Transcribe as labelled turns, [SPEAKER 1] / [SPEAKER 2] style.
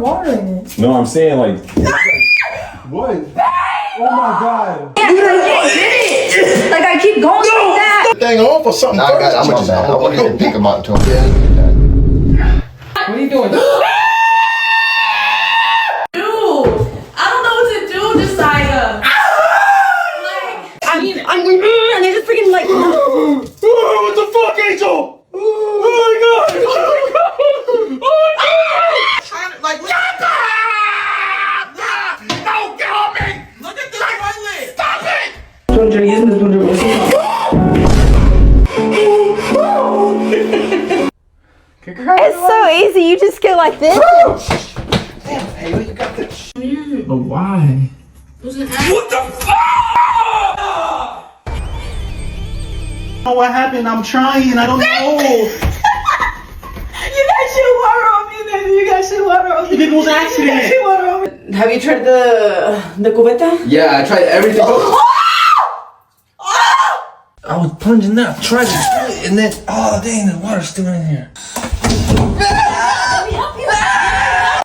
[SPEAKER 1] water in it.
[SPEAKER 2] No, I'm saying like.
[SPEAKER 3] What? Oh my god.
[SPEAKER 1] Yeah, like, I did it. Like, I keep going like that.
[SPEAKER 3] Thing off or something.
[SPEAKER 4] Nah, I got it. I want to pick him out to him.
[SPEAKER 1] What are you doing? Dude, I don't know what to do, Josiah. Like, I'm and they just freaking like.
[SPEAKER 3] What the fuck, Angel? Oh my god. Oh my god. Trying to like. Don't get on me. Look at this toilet. Stop it.
[SPEAKER 5] It's so easy. You just go like this.
[SPEAKER 3] Damn, Haley, you got this.
[SPEAKER 6] But why?
[SPEAKER 3] What the fuck? I don't know what happened. I'm trying. I don't know.
[SPEAKER 1] You got shit water on me, then you got shit water on me.
[SPEAKER 3] It was an accident.
[SPEAKER 1] Shit water on me. Have you tried the cubeta?
[SPEAKER 4] Yeah, I tried everything.
[SPEAKER 6] I was plunging that, tried to, and then, oh dang, the water's still in here.